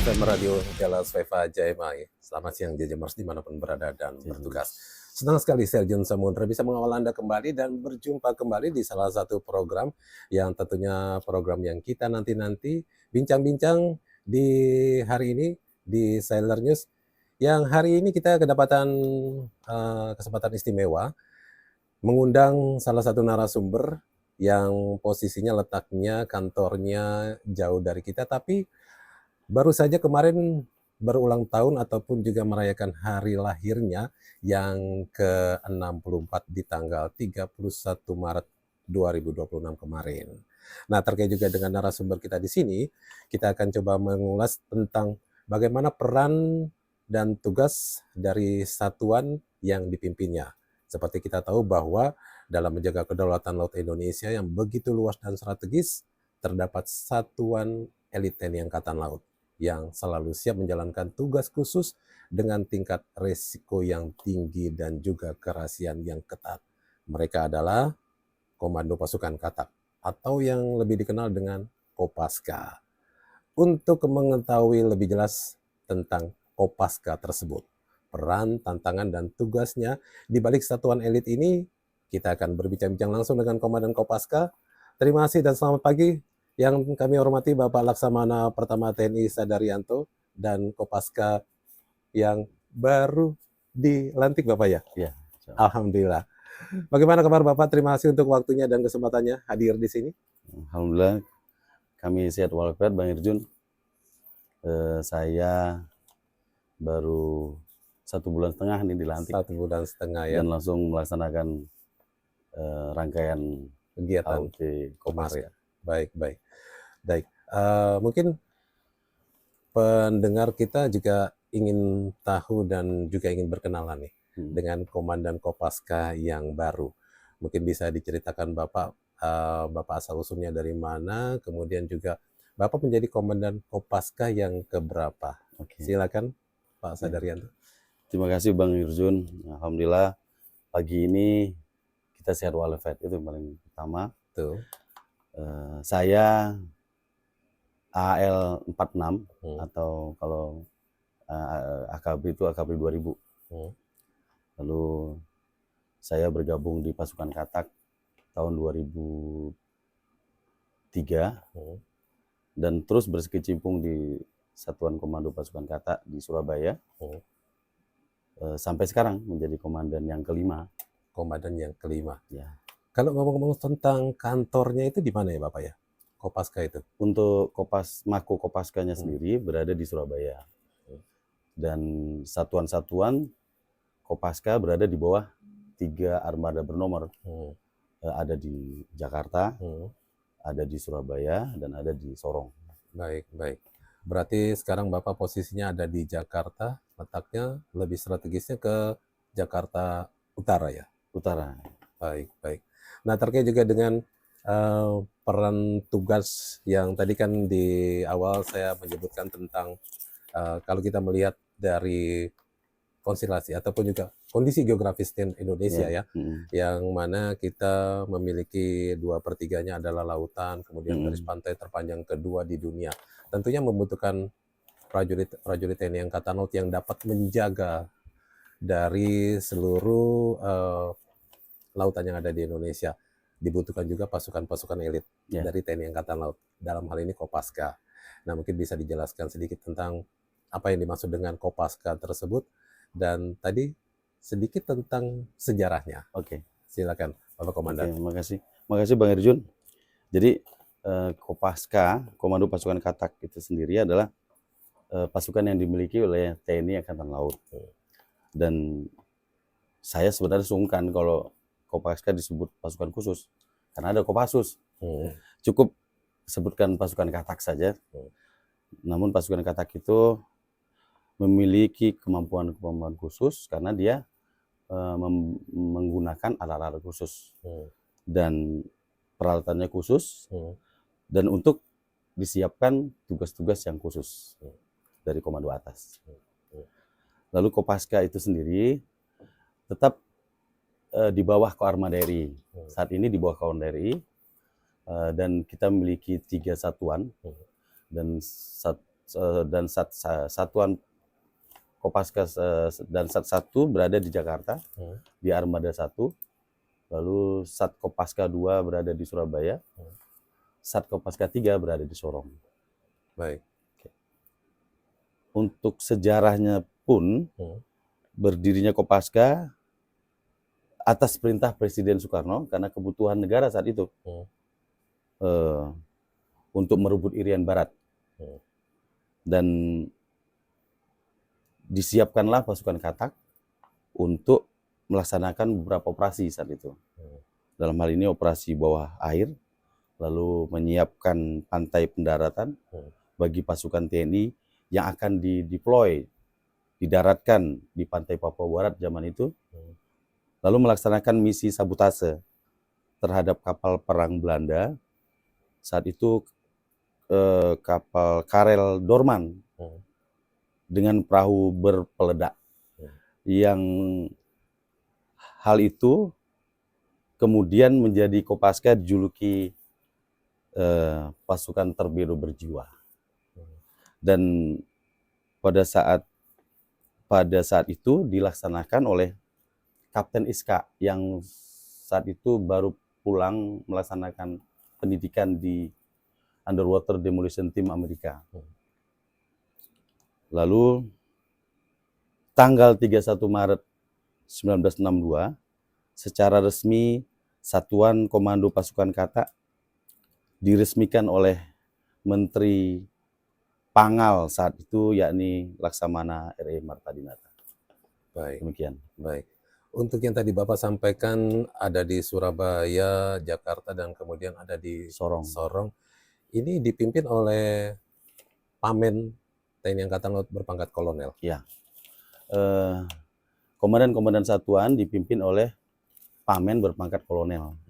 FM Radio Jala Sveva Jayamai. Selamat siang Jajamers dimanapun berada dan bertugas. Senang sekali Serjun Samudra bisa mengawal Anda kembali dan berjumpa kembali di salah satu program yang tentunya program yang kita nanti-nanti bincang-bincang di hari ini di Sailor News. Yang hari ini kita kedapatan kesempatan istimewa mengundang salah satu narasumber yang posisinya letaknya kantornya jauh dari kita, tapi baru saja kemarin berulang tahun ataupun juga merayakan hari lahirnya yang ke-64 di tanggal 31 Maret 2026 kemarin. Nah, terkait juga dengan narasumber kita di sini, kita akan coba mengulas tentang bagaimana peran dan tugas dari satuan yang dipimpinnya. Seperti kita tahu bahwa dalam menjaga kedaulatan laut Indonesia yang begitu luas dan strategis, terdapat satuan elit TNI Angkatan Laut yang selalu siap menjalankan tugas khusus dengan tingkat resiko yang tinggi dan juga kerahasiaan yang ketat. Mereka adalah Komando Pasukan Katak atau yang lebih dikenal dengan Kopaska. Untuk mengetahui lebih jelas tentang Kopaska tersebut, peran, tantangan, dan tugasnya di balik satuan elit ini, kita akan berbincang-bincang langsung dengan Komandan Kopaska. Terima kasih dan selamat pagi. Yang kami hormati Bapak Laksamana Pertama TNI Sadaryanto dan Kopaska yang baru dilantik Bapak ya? Ya. Alhamdulillah. Bagaimana kabar Bapak? Terima kasih untuk waktunya dan kesempatannya hadir di sini. Alhamdulillah kami sehat walafiat Bang Irjun. Saya baru 1,5 bulan nih dilantik. 1,5 bulan ya. Dan langsung melaksanakan rangkaian kegiatan AUT Kopaska. Baik. Mungkin pendengar kita juga ingin tahu dan juga ingin berkenalan nih dengan Komandan Kopaska yang baru. Mungkin bisa diceritakan Bapak asal usulnya dari mana, kemudian juga Bapak menjadi Komandan Kopaska yang keberapa. Silakan Pak Sadaryanto. Terima kasih Bang Irjun. Alhamdulillah pagi ini kita sehat walafiat, itu yang paling utama. Tuh. Saya AL 46 atau kalau AKB itu AKB 2000. Lalu saya bergabung di pasukan Katak tahun 2003 dan terus berkecimpung di Satuan Komando Pasukan Katak di Surabaya sampai sekarang menjadi komandan yang kelima. Komandan yang kelima. Ya. Kalau ngomong-ngomong tentang kantornya itu di mana ya Bapak ya? Kopaska itu? Untuk Mako Kopaskanya sendiri berada di Surabaya. Dan satuan-satuan Kopaska berada di bawah 3 armada bernomor. Ada di Jakarta, ada di Surabaya, dan ada di Sorong. Baik. Berarti sekarang Bapak posisinya ada di Jakarta, letaknya lebih strategisnya ke Jakarta Utara ya? Utara. Baik. Nah, terkait juga dengan peran tugas yang tadi kan di awal saya menyebutkan tentang kalau kita melihat dari konstelasi ataupun juga kondisi geografis Indonesia yang mana kita memiliki 2/3-nya adalah lautan, kemudian garis pantai terpanjang kedua di dunia. Tentunya membutuhkan prajurit TNI Angkatan Laut yang dapat menjaga dari seluruh lautan yang ada di Indonesia. Dibutuhkan juga pasukan-pasukan elit dari TNI Angkatan Laut. Dalam hal ini Kopaska. Nah, mungkin bisa dijelaskan sedikit tentang apa yang dimaksud dengan Kopaska tersebut dan tadi sedikit tentang sejarahnya. Silakan Bapak Komandan. Makasih Bang Irjun. Jadi Kopaska, Komando Pasukan Katak itu sendiri adalah pasukan yang dimiliki oleh TNI Angkatan Laut. Dan saya sebenarnya sungkan kalau Kopaska disebut pasukan khusus karena ada Kopassus. Cukup sebutkan pasukan Katak saja. Namun pasukan Katak itu memiliki kemampuan khusus karena dia menggunakan alat-alat khusus dan peralatannya khusus dan untuk disiapkan tugas-tugas yang khusus dari komando atas. Lalu Kopaska itu sendiri tetap di bawah Koarmada RI. Saat ini di bawah Koarmada RI dan kita memiliki 3 satuan dan dan satuan Kopaska dan Sat 1 berada di Jakarta, di Armada 1. Lalu Sat Kopaska 2 berada di Surabaya. Sat Kopaska 3 berada di Sorong. Baik. Untuk sejarahnya pun, berdirinya Kopaska atas perintah Presiden Soekarno karena kebutuhan negara saat itu untuk merebut Irian Barat. Dan disiapkanlah pasukan Katak untuk melaksanakan beberapa operasi saat itu. Dalam hal ini operasi bawah air, lalu menyiapkan pantai pendaratan bagi pasukan TNI yang akan didaratkan di pantai Papua Barat zaman itu, lalu melaksanakan misi sabotase terhadap kapal perang Belanda. Saat itu kapal Karel Dorman dengan perahu berpeledak. Yang hal itu kemudian menjadi Kopaska dijuluki pasukan torpedo berjiwa. Dan pada saat itu dilaksanakan oleh Kapten Iska yang saat itu baru pulang melaksanakan pendidikan di Underwater Demolition Team Amerika. Lalu tanggal 31 Maret 1962 secara resmi Satuan Komando Pasukan Katak diresmikan oleh Menteri Pangal saat itu, yakni Laksamana R.E. Martadinata. Baik. Demikian. Baik. Untuk yang tadi Bapak sampaikan ada di Surabaya, Jakarta, dan kemudian ada di Sorong. Ini dipimpin oleh Pamen TNI Angkatan Laut berpangkat kolonel. Ya. Komandan-komandan satuan dipimpin oleh Pamen berpangkat kolonel.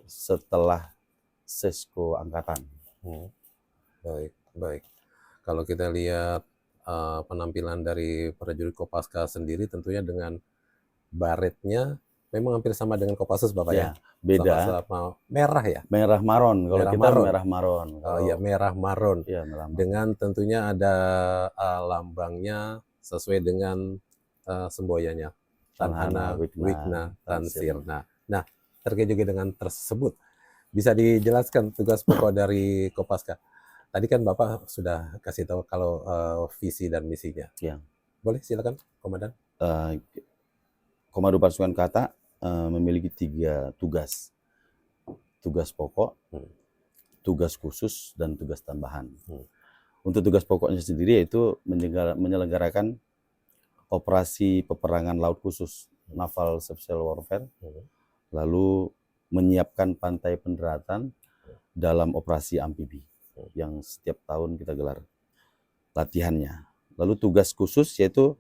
Setelah Sesko Angkatan. Baik, baik. Kalau kita lihat penampilan dari prajurit Kopaska sendiri, tentunya dengan baretnya memang hampir sama dengan Kopassus, Bapak ya. Beda. Sama-sama merah ya. Merah maron. Kalau Merah kita maron. merah maron. Oh ya, merah maron. Iya, merah maron. Dengan tentunya ada lambangnya sesuai dengan semboyannya. Tanhana Wigna Tansirna. Nah, terkait juga dengan tersebut, bisa dijelaskan tugas pokok dari Kopaska? Tadi kan Bapak sudah kasih tahu kalau visi dan misinya. Ya. Boleh silakan, Komandan. Komando Pasukan Katak memiliki 3 tugas. Tugas pokok, tugas khusus, dan tugas tambahan. Untuk tugas pokoknya sendiri yaitu menyelenggarakan operasi peperangan laut khusus, Naval Special Warfare, lalu menyiapkan pantai pendaratan dalam operasi amfibi yang setiap tahun kita gelar latihannya. Lalu tugas khusus yaitu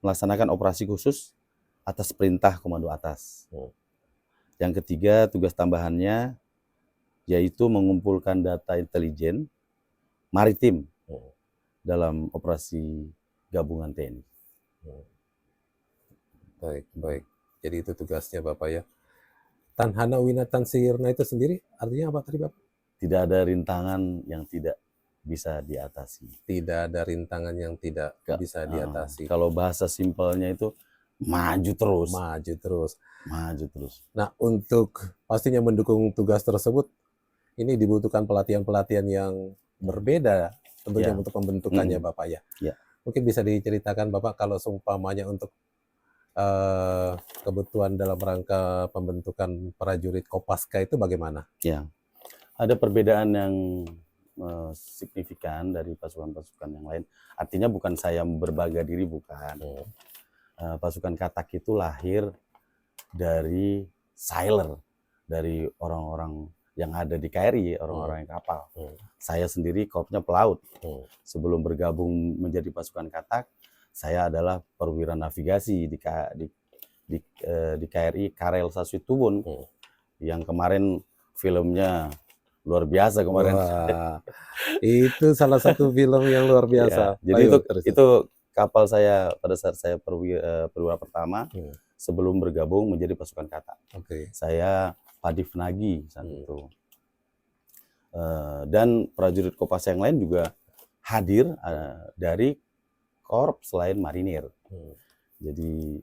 melaksanakan operasi khusus atas perintah komando atas. Yang ketiga, tugas tambahannya yaitu mengumpulkan data intelijen maritim dalam operasi gabungan TNI. Baik, baik. Jadi itu tugasnya Bapak ya. Tanhana Wigna Tansirna itu sendiri artinya apa tadi Bapak? Tidak ada rintangan yang tidak bisa diatasi. Tidak ada rintangan yang tidak bisa diatasi. Kalau bahasa simpelnya itu maju terus. Maju terus. Maju terus. Nah, untuk pastinya mendukung tugas tersebut, ini dibutuhkan pelatihan-pelatihan yang berbeda tentunya untuk pembentukannya Bapak ya. Mungkin bisa diceritakan Bapak kalau seumpamanya untuk kebutuhan dalam rangka pembentukan prajurit Kopaska itu bagaimana? Ya, ada perbedaan yang signifikan dari pasukan-pasukan yang lain. Artinya bukan saya berbangga diri, bukan. Pasukan Katak itu lahir dari sailor, dari orang-orang yang ada di KRI, orang-orang yang kapal. Saya sendiri korpsnya pelaut. Sebelum bergabung menjadi pasukan Katak, saya adalah perwira navigasi di KRI Karel Saswitubun, yang kemarin filmnya luar biasa kemarin. Wah, itu salah satu film yang luar biasa. Ya, jadi itu kapal saya pada saat saya perwira pertama sebelum bergabung menjadi pasukan Katak. Saya Padif Nagi saat itu. Dan prajurit Kopaska yang lain juga hadir dari korps selain marinir. Jadi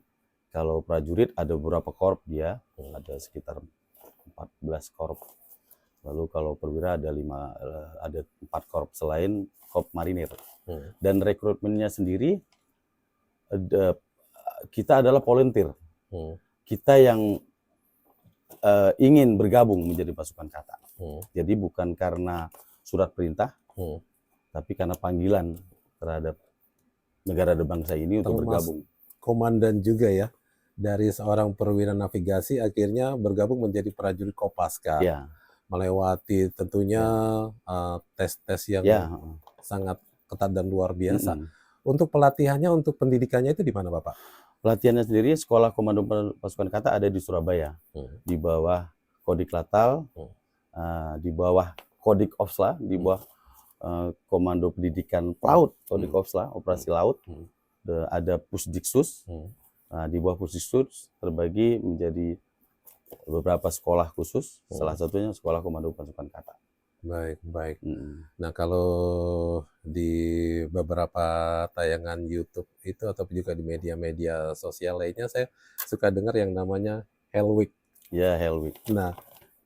kalau prajurit ada beberapa korps dia, ada sekitar 14 korps. Lalu kalau perwira ada 4 korps selain korps marinir. Dan rekrutmennya sendiri kita adalah volunteer. Kita yang ingin bergabung menjadi pasukan kata. Jadi bukan karena surat perintah, tapi karena panggilan terhadap negara dan bangsa ini untuk bergabung. Komandan juga ya, dari seorang perwira navigasi akhirnya bergabung menjadi prajurit Kopaska. Ya. Melewati tentunya tes-tes yang sangat ketat dan luar biasa. Untuk pelatihannya, untuk pendidikannya itu di mana, Bapak? Pelatihannya sendiri Sekolah Komando Pasukan Kata ada di Surabaya, di bawah Kodik Latal, di bawah Kodik Opsla, di bawah Komando Pendidikan Pelaut, Kodik Opsla, Operasi Laut. Ada Pusdiksus, di bawah Pusdiksus terbagi menjadi beberapa sekolah khusus, salah satunya Sekolah Komando Pasukan Kata. Baik. Nah, kalau di beberapa tayangan YouTube itu atau juga di media-media sosial lainnya, saya suka dengar yang namanya Hell Week. Ya, Hell Week. Nah,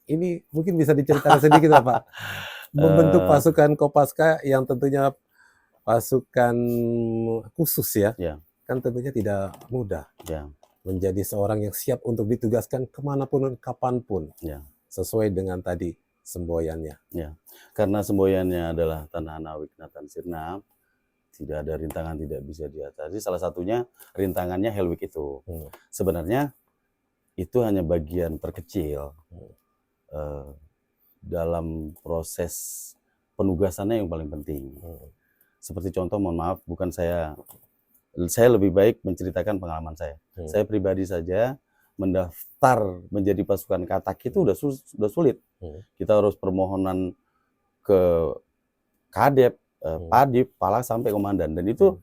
ini mungkin bisa diceritakan sedikit, Pak. Membentuk pasukan Kopaska yang tentunya pasukan khusus ya. Kan tentunya tidak mudah. Menjadi seorang yang siap untuk ditugaskan kemanapun, kapanpun. Sesuai dengan tadi semboyannya. Karena semboyannya adalah Tanah Nawik Natan Sirna, tidak ada rintangan tidak bisa diatasi. Salah satunya rintangannya Hell Week itu. Sebenarnya itu hanya bagian terkecil dalam proses penugasannya yang paling penting. Seperti contoh, mohon maaf, bukan saya lebih baik menceritakan pengalaman saya. Saya pribadi saja mendaftar menjadi pasukan Katak itu udah sulit. Kita harus permohonan ke Kadep, Padip, Palak sampai komandan, dan itu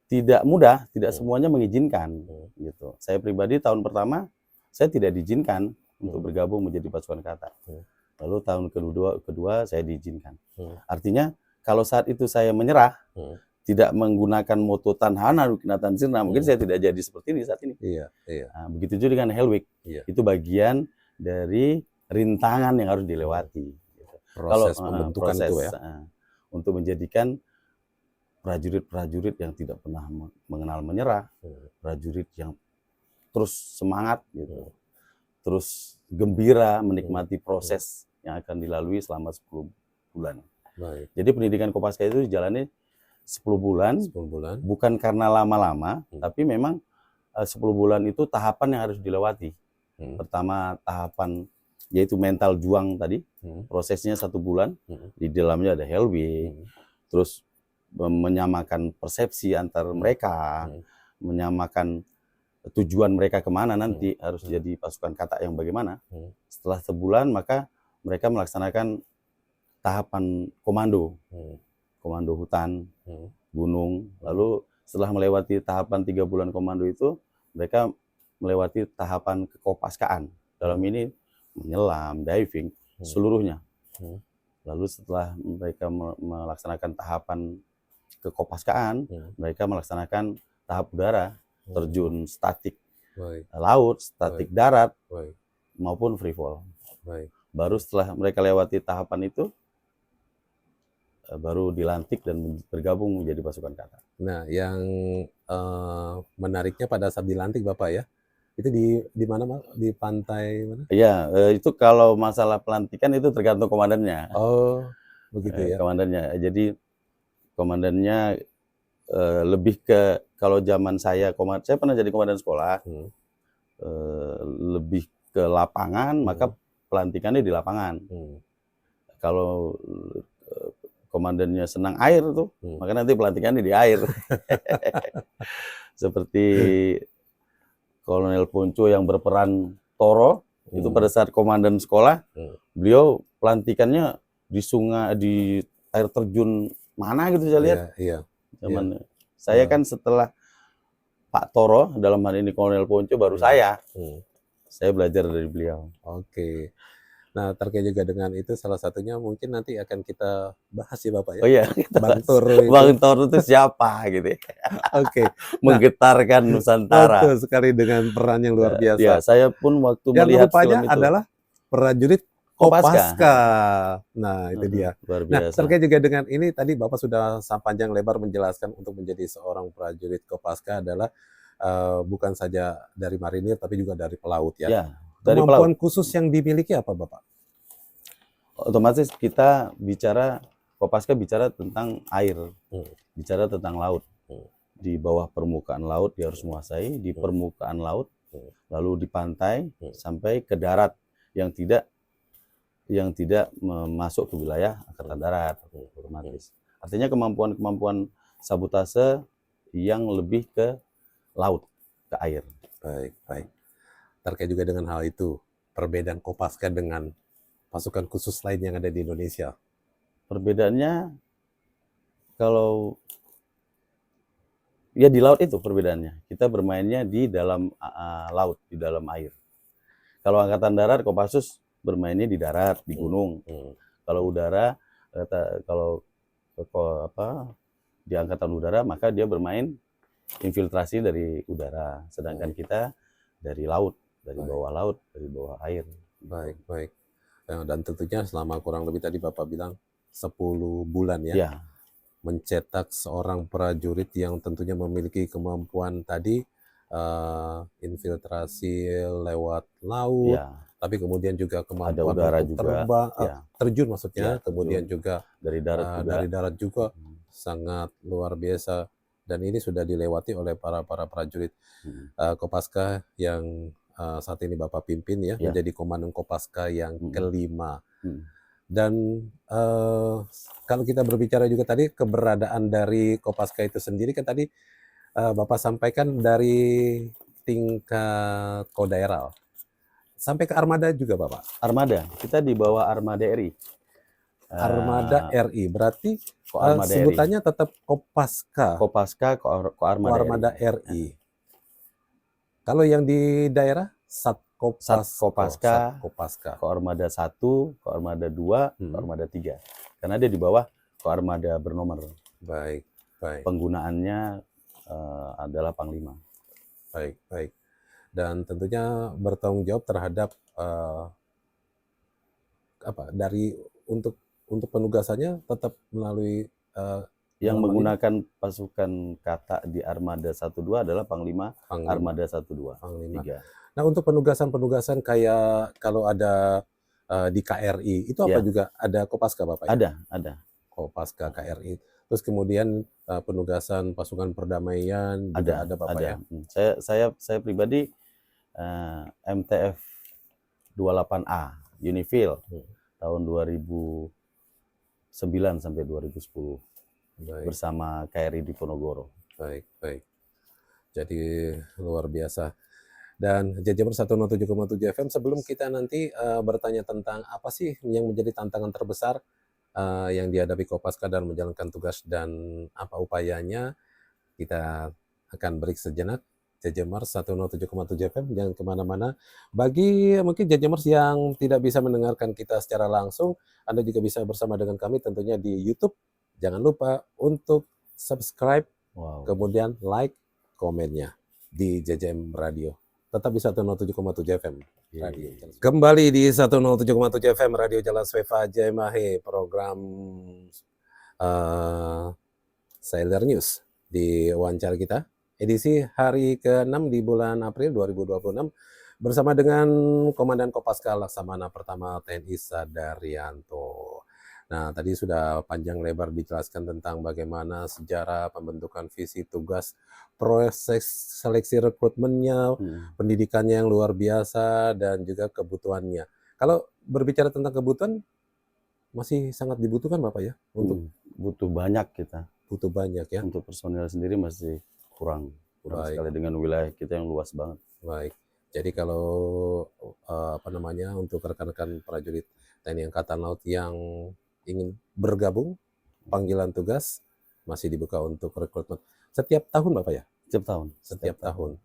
tidak mudah, tidak semuanya mengizinkan. Gitu. Saya pribadi tahun pertama saya tidak diizinkan untuk bergabung menjadi pasukan Katak. Lalu tahun kedua saya diizinkan. Artinya kalau saat itu saya menyerah, tidak menggunakan moto Tanhana Natan Sirna, mungkin saya tidak jadi seperti ini saat ini. Nah, begitu juga dengan Hell Week. Itu bagian dari rintangan yang harus dilewati. Proses pembentukan itu ya. Untuk menjadikan prajurit-prajurit yang tidak pernah mengenal menyerah, prajurit yang terus semangat, gitu, terus gembira menikmati proses yang akan dilalui selama 10 bulan. Jadi pendidikan Kopaska itu dijalani 10 bulan, bukan karena lama-lama, tapi memang 10 bulan itu tahapan yang harus dilewati. Pertama tahapan yaitu mental juang tadi, prosesnya 1 bulan, di dalamnya ada Hell Week, terus menyamakan persepsi antar mereka, menyamakan tujuan mereka kemana nanti, harus jadi pasukan Katak yang bagaimana. Setelah sebulan maka mereka melaksanakan tahapan komando. Komando hutan, gunung. Lalu setelah melewati tahapan 3 bulan komando itu, mereka melewati tahapan kekopaskaan. Dalam ini menyelam, diving, seluruhnya. Lalu setelah mereka melaksanakan tahapan kekopaskaan, mereka melaksanakan tahap udara, terjun statik laut, statik darat, maupun free fall. Baru setelah mereka lewati tahapan itu, baru dilantik dan bergabung menjadi pasukan Katak. Nah, yang menariknya pada saat dilantik Bapak ya, itu di mana, Pak? Di pantai mana? Iya, itu kalau masalah pelantikan itu tergantung komandannya. Oh, begitu ya. Komandannya. Jadi komandannya lebih ke, kalau zaman saya pernah jadi komandan sekolah, lebih ke lapangan, maka pelantikannya di lapangan. Kalau komandannya senang air tuh, maka nanti pelantikannya di air. Seperti Kolonel Ponco yang berperan Toro, itu pada saat komandan sekolah, beliau pelantikannya di sungai, di air terjun mana gitu saya lihat. Saya kan setelah Pak Toro, dalam hal ini Kolonel Ponco, baru saya belajar dari beliau. Oke. Nah, terkait juga dengan itu salah satunya mungkin nanti akan kita bahas ya Bapak ya. Oh iya, kita Bang bahas. Toro itu. Bang Toro itu siapa gitu ya? Oke. Nah, Menggetarkan Nusantara. betul sekali dengan peran yang luar Ya, biasa. saya pun waktu Yang melihat rupanya film itu, adalah prajurit Kopaska. Kopaska. Nah, itu dia. Luar Nah, biasa. terkait juga dengan ini tadi Bapak sudah panjang lebar menjelaskan untuk menjadi seorang prajurit Kopaska adalah bukan saja dari marinir tapi juga dari pelaut ya. Ya, dari pelaut. Kemampuan khusus yang dimiliki apa Bapak? Otomatis kita bicara, Kopaska bicara tentang air, bicara tentang laut. Di bawah permukaan laut dia harus menguasai, di permukaan laut, lalu di pantai sampai ke darat yang tidak masuk ke wilayah angkatan darat otomatis. Artinya kemampuan sabotase yang lebih ke laut, ke air. Baik, baik. Terkait juga dengan hal itu, perbedaan Kopaska dengan pasukan khusus lain yang ada di Indonesia. Perbedaannya kalau ya di laut itu perbedaannya. Kita bermainnya di dalam laut, di dalam air. Kalau angkatan darat Kopassus bermainnya di darat, di gunung. Kalau udara, kalau di angkatan udara maka dia bermain infiltrasi dari udara. Sedangkan kita dari laut, dari bawah laut, dari bawah air. Baik, baik. Dan tentunya selama kurang lebih tadi Bapak bilang 10 bulan ya. Ya. Mencetak seorang prajurit yang tentunya memiliki kemampuan tadi infiltrasi lewat laut, Ya. tapi kemudian juga kemampuan udara untuk juga, terbang, ya. terjun maksudnya, Ya, kemudian terjun. juga Dari darat juga. Sangat luar biasa. Dan ini sudah dilewati oleh para prajurit Kopaska yang saat ini Bapak pimpin ya, menjadi Komandan Kopaska yang kelima. Dan kalau kita berbicara juga tadi keberadaan dari Kopaska itu sendiri kan tadi Bapak sampaikan dari tingkat kodaeral sampai ke armada juga Bapak. Armada, kita di bawah Armada RI. Armada RI berarti Armada sebutannya tetap Kopaska. Kopaska, Armada RI. Kalau yang di daerah Kopaska, Armada 1, Armada 2, Armada 3. Karena dia di bawah Armada bernomor. Baik, baik. Penggunaannya adalah Panglima. Baik, baik. Dan tentunya bertanggung jawab terhadap untuk penugasannya tetap melalui yang menggunakan pasukan kata di Armada 12 adalah Panglima. Armada 12, Panglima. 3. Nah, untuk penugasan kayak kalau ada di KRI, itu apa juga ada Kopaska Bapak ya? Ada. Kopaska KRI. Terus kemudian penugasan pasukan perdamaian juga ada Bapak ya? Saya pribadi MTF 28A Unifil tahun 2009 sampai 2010. Baik. Bersama KRI di Ponorogo. Baik, baik. Jadi luar biasa. Dan Jajamar 107,7 FM, sebelum kita nanti bertanya tentang apa sih yang menjadi tantangan terbesar yang dihadapi Kopaska dalam menjalankan tugas dan apa upayanya, kita akan break sejenak. Jajamar 107,7 FM, jangan kemana-mana. Bagi mungkin Jajamers yang tidak bisa mendengarkan kita secara langsung, Anda juga bisa bersama dengan kami tentunya di YouTube. Jangan lupa untuk subscribe, kemudian like, komennya di JJM Radio. Tetap di 107,7 FM Radio. Kembali di 107,7 FM Radio Jalan Svefa Jemahe, program Sailor News di wawancara kita. Edisi hari ke-6 di bulan April 2026 bersama dengan Komandan Kopaska Laksamana Pertama TNI Sadaryanto. Nah, tadi sudah panjang lebar dijelaskan tentang bagaimana sejarah pembentukan visi tugas, proses seleksi rekrutmennya, pendidikannya yang luar biasa, dan juga kebutuhannya. Kalau berbicara tentang kebutuhan, masih sangat dibutuhkan Bapak ya? Butuh banyak kita. Butuh banyak ya? Untuk personil sendiri masih kurang sekali dengan wilayah kita yang luas banget. Baik. Jadi kalau untuk rekan-rekan prajurit TNI Angkatan Laut yang ingin bergabung, panggilan tugas masih dibuka untuk rekrutmen. Setiap tahun Bapak ya? Setiap tahun.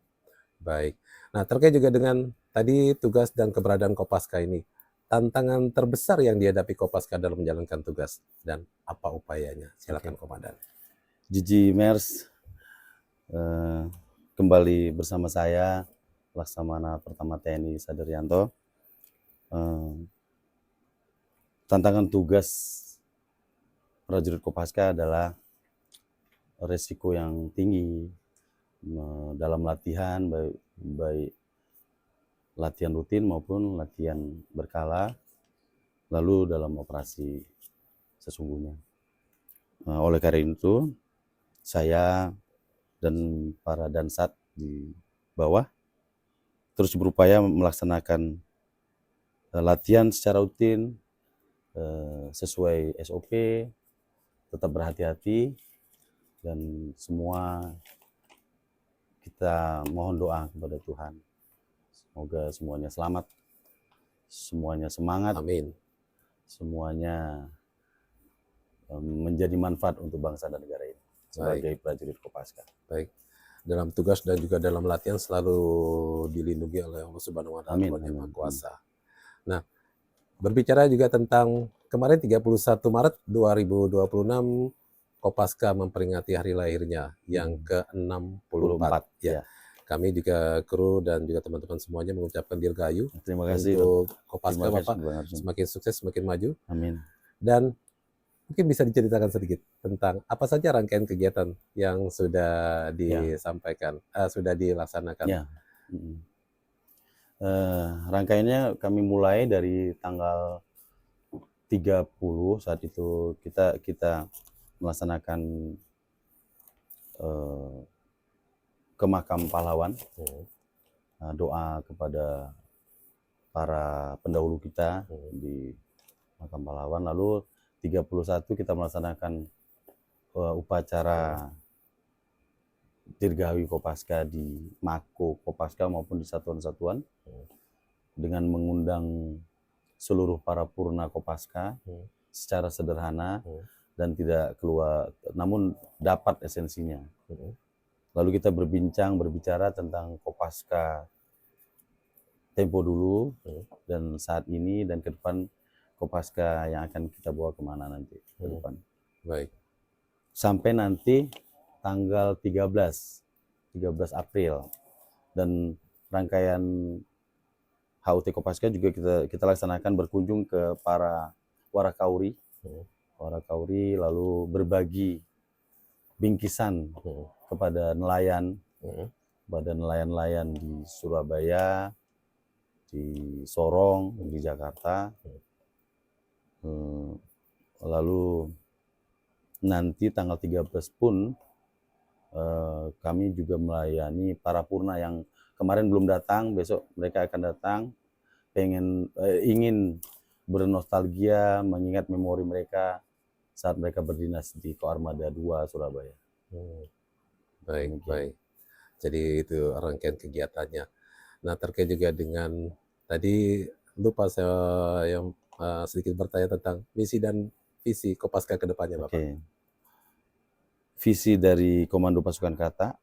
Baik. Nah, terkait juga dengan tadi tugas dan keberadaan Kopaska ini, tantangan terbesar yang dihadapi Kopaska dalam menjalankan tugas dan apa upayanya? Silakan Komandan. Gigi Mers, kembali bersama saya, Laksamana Pertama TNI Sadarianto. Tantangan tugas prajurit Kopaska adalah resiko yang tinggi dalam latihan, baik latihan rutin maupun latihan berkala, lalu dalam operasi sesungguhnya. Oleh karena itu, saya dan para dansat di bawah terus berupaya melaksanakan latihan secara rutin sesuai SOP, tetap berhati-hati, dan semua kita mohon doa kepada Tuhan. Semoga semuanya selamat, semuanya semangat, Amin. semuanya menjadi manfaat untuk bangsa dan negara ini sebagai prajurit Kopaska. Baik. Dalam tugas dan juga dalam latihan selalu dilindungi oleh Allah Subhanahu wa Ta'ala, Tuhan Yang Maha Kuasa. Nah, berbicara juga tentang kemarin 31 Maret 2026 Kopaska memperingati hari lahirnya yang ke-64 ya. Kami juga kru dan juga teman-teman semuanya mengucapkan dirgahayu. Terima kasih untuk Kopaska Bapak, semakin sukses, semakin maju. Amin. Dan mungkin bisa diceritakan sedikit tentang apa saja rangkaian kegiatan yang sudah disampaikan, sudah dilaksanakan. Ya. Rangkaiannya kami mulai dari tanggal 30, saat itu kita melaksanakan ke makam pahlawan, doa kepada para pendahulu kita di makam pahlawan. Lalu 31 kita melaksanakan upacara dirgahayu Kopaska di Mako Kopaska maupun di satuan-satuan dengan mengundang seluruh para purna Kopaska secara sederhana dan tidak keluar, namun dapat esensinya. Lalu kita berbicara tentang Kopaska tempo dulu dan saat ini dan ke depan, Kopaska yang akan kita bawa kemana nanti ke depan. Baik. Sampai nanti tanggal 13 April, dan rangkaian HUT Kopaska juga kita laksanakan berkunjung ke para warakauri, lalu berbagi bingkisan kepada nelayan, di Surabaya, di Sorong, di Jakarta. Lalu nanti tanggal 13 pun kami juga melayani para purna yang kemarin belum datang, besok mereka akan datang, ingin bernostalgia, mengingat memori mereka saat mereka berdinas di Koarmada 2 Surabaya. Baik, baik. Jadi itu rangkaian kegiatannya. Nah, terkait juga dengan tadi lupa saya yang sedikit bertanya tentang misi dan visi Kopaska ke depannya, Bapak. Visi dari Komando Pasukan Kata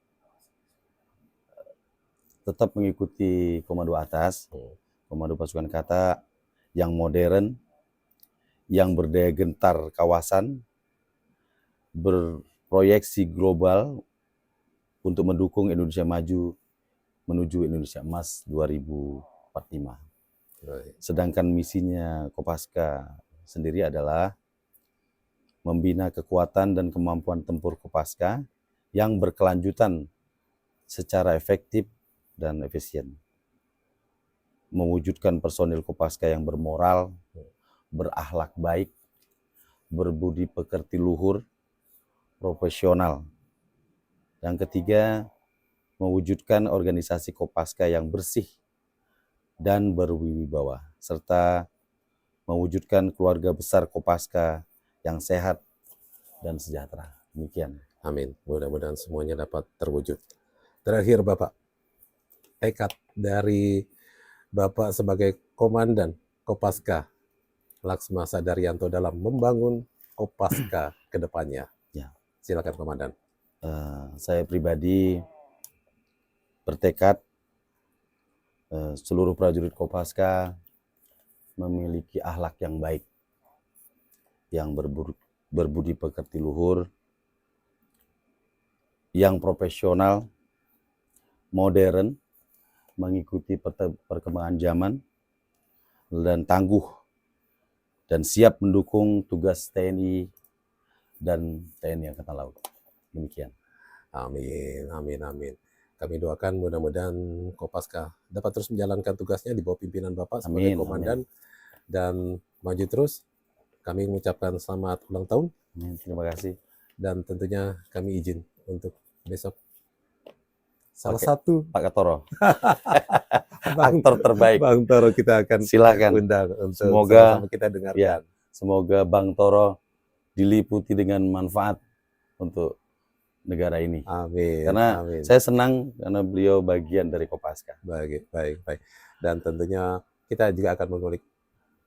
tetap mengikuti komando atas, Komando Pasukan Kata yang modern, yang berdaya gentar kawasan, berproyeksi global untuk mendukung Indonesia maju menuju Indonesia Emas 2045. Sedangkan misinya Kopaska sendiri adalah membina kekuatan dan kemampuan tempur Kopaska yang berkelanjutan secara efektif dan efisien. Mewujudkan personil Kopaska yang bermoral, berakhlak baik, berbudi pekerti luhur, profesional. Yang ketiga, mewujudkan organisasi Kopaska yang bersih dan berwibawa, serta mewujudkan keluarga besar Kopaska yang sehat dan sejahtera. Demikian. Amin. Mudah-mudahan semuanya dapat terwujud. Terakhir, Bapak, tekad dari Bapak sebagai Komandan Kopaska Laksma Sadarianto dalam membangun Kopaska ke depannya. Ya. Silakan, Komandan. Saya pribadi bertekad seluruh prajurit Kopaska memiliki akhlak yang baik, yang berbudi pekerti luhur, yang profesional, modern, mengikuti perkembangan zaman, dan tangguh, dan siap mendukung tugas TNI dan TNI Angkatan Laut. Demikian. Amin, amin, amin. Kami doakan mudah-mudahan Kopaska dapat terus menjalankan tugasnya di bawah pimpinan Bapak sebagai Amin, komandan dan maju terus. Kami mengucapkan selamat ulang tahun Amin. Terima kasih. dan tentunya kami izin untuk besok salah Pakai satu Pak Ketoro, Bang, aktor terbaik. Bang Toro kita akan Silakan. undang untuk Semoga sama-sama kita ya, dengarkan. semoga Bang Toro diliputi dengan manfaat untuk negara ini. Amin. Karena Amin. saya senang karena beliau bagian dari Kopaska. Baik, baik, baik. Dan tentunya kita juga akan mengulik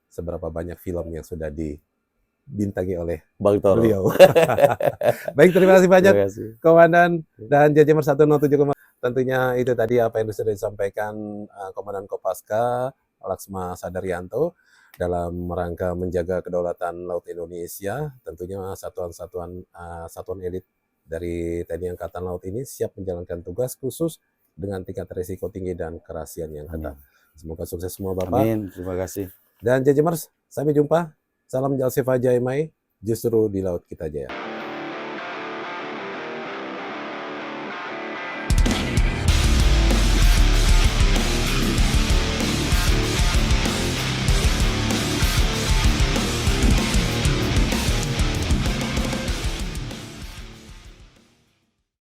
seberapa banyak film yang sudah dibintangi oleh Bang Toro. beliau. Baik, terima kasih banyak Terima kasih. Komandan dan Jajamar 107. Tentunya itu tadi apa yang sudah disampaikan Komandan Kopaska Laksma Sadaryanto dalam rangka menjaga kedaulatan Laut Indonesia. Tentunya satuan elit dari TNI Angkatan Laut ini siap menjalankan tugas khusus dengan tingkat risiko tinggi dan kerahasiaan yang ketat. Semoga sukses semua Bapak. Amin, terima kasih. Dan Jajamars, sampai jumpa. Salam Jalsifa Jaimai, justru di Laut Kita Jaya.